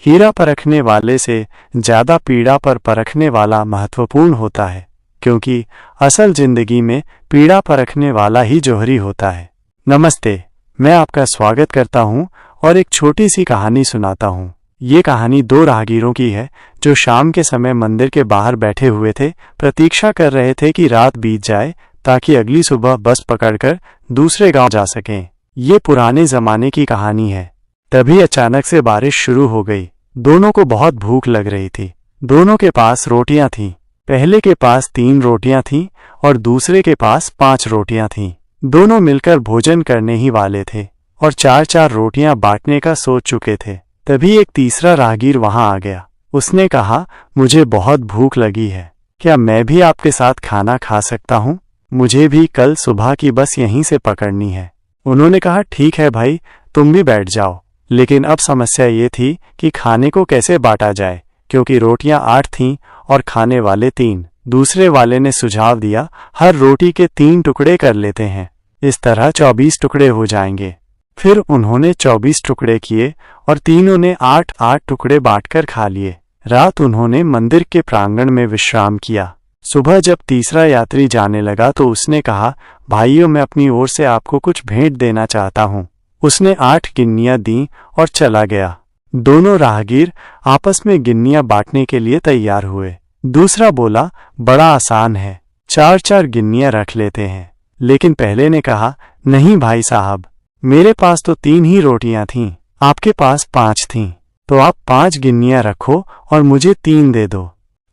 हीरा परखने वाले से ज्यादा पीड़ा पर परखने वाला महत्वपूर्ण होता है, क्योंकि असल जिंदगी में पीड़ा परखने वाला ही जौहरी होता है। नमस्ते, मैं आपका स्वागत करता हूं और एक छोटी सी कहानी सुनाता हूं। ये कहानी दो राहगीरों की है जो शाम के समय मंदिर के बाहर बैठे हुए थे, प्रतीक्षा कर रहे थे कि रात बीत जाए ताकि अगली सुबह बस पकड़कर दूसरे गांव जा सकें। ये पुराने जमाने की कहानी है। तभी अचानक से बारिश शुरू हो गई। दोनों को बहुत भूख लग रही थी। दोनों के पास रोटियां थीं। पहले के पास 3 रोटियां थीं और दूसरे के पास 5 रोटियां थीं। दोनों मिलकर भोजन करने ही वाले थे और 4-4 रोटियां बांटने का सोच चुके थे। तभी एक तीसरा राहगीर वहां आ गया। उसने कहा, मुझे बहुत भूख लगी है, क्या मैं भी आपके साथ खाना खा सकता हूँ? मुझे भी कल सुबह की बस यहीं से पकड़नी है। उन्होंने कहा, ठीक है भाई, तुम भी बैठ जाओ। लेकिन अब समस्या ये थी कि खाने को कैसे बांटा जाए, क्योंकि रोटियां 8 थीं और खाने वाले 3। दूसरे वाले ने सुझाव दिया, हर रोटी के 3 टुकड़े कर लेते हैं, इस तरह 24 टुकड़े हो जाएंगे। फिर उन्होंने 24 टुकड़े किए और तीनों ने 8-8 टुकड़े बांटकर खा लिए। रात उन्होंने मंदिर के प्रांगण में विश्राम किया। सुबह जब तीसरा यात्री जाने लगा तो उसने कहा, भाइयों, मैं अपनी ओर से आपको कुछ भेंट देना चाहता हूँ। उसने 8 गिन्नियां दी और चला गया। दोनों राहगीर आपस में गिन्नियां बांटने के लिए तैयार हुए। दूसरा बोला, बड़ा आसान है, 4-4 गिन्नियां रख लेते हैं। लेकिन पहले ने कहा, नहीं भाई साहब, मेरे पास तो 3 ही रोटियां थीं, आपके पास 5 थीं, तो आप 5 गिन्नियां रखो और मुझे 3 दे दो।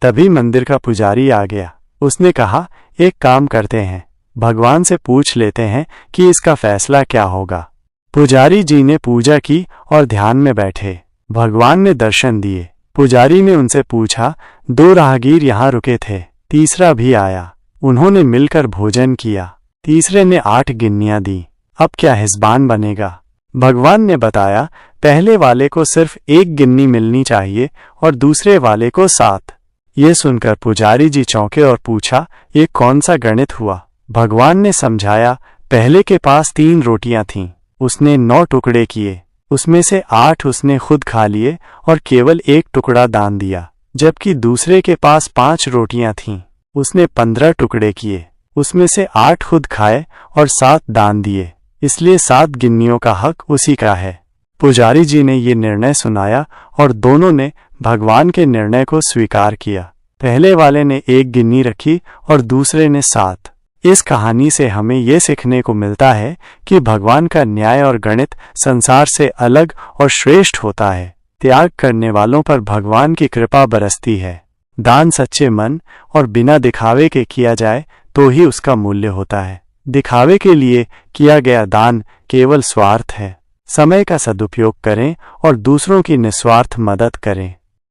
तभी मंदिर का पुजारी आ गया। उसने कहा, एक काम करते हैं, भगवान से पूछ लेते हैं कि इसका फैसला क्या होगा। पुजारी जी ने पूजा की और ध्यान में बैठे। भगवान ने दर्शन दिए। पुजारी ने उनसे पूछा, 2 राहगीर यहाँ रुके थे, तीसरा भी आया, उन्होंने मिलकर भोजन किया, तीसरे ने 8 गिन्नियां दी, अब क्या हिस्बान बनेगा? भगवान ने बताया, पहले वाले को सिर्फ 1 गिन्नी मिलनी चाहिए और दूसरे वाले को 7। ये सुनकर पुजारी जी चौंके और पूछा, ये कौन सा गणित हुआ? भगवान ने समझाया, पहले के पास 3 रोटियां थीं, उसने 9 टुकड़े किए, उसमें से 8 उसने खुद खा लिए और केवल 1 टुकड़ा दान दिया। जबकि दूसरे के पास 5 रोटियां थीं, उसने 15 टुकड़े किए, उसमें से 8 खुद खाए और 7 दान दिए, इसलिए 7 गिन्नियों का हक उसी का है। पुजारी जी ने ये निर्णय सुनाया और दोनों ने भगवान के निर्णय को स्वीकार किया। पहले वाले ने 1 गिन्नी रखी और दूसरे ने 7। इस कहानी से हमें ये सीखने को मिलता है कि भगवान का न्याय और गणित संसार से अलग और श्रेष्ठ होता है। त्याग करने वालों पर भगवान की कृपा बरसती है। दान सच्चे मन और बिना दिखावे के किया जाए तो ही उसका मूल्य होता है। दिखावे के लिए किया गया दान केवल स्वार्थ है। समय का सदुपयोग करें और दूसरों की निस्वार्थ मदद करें।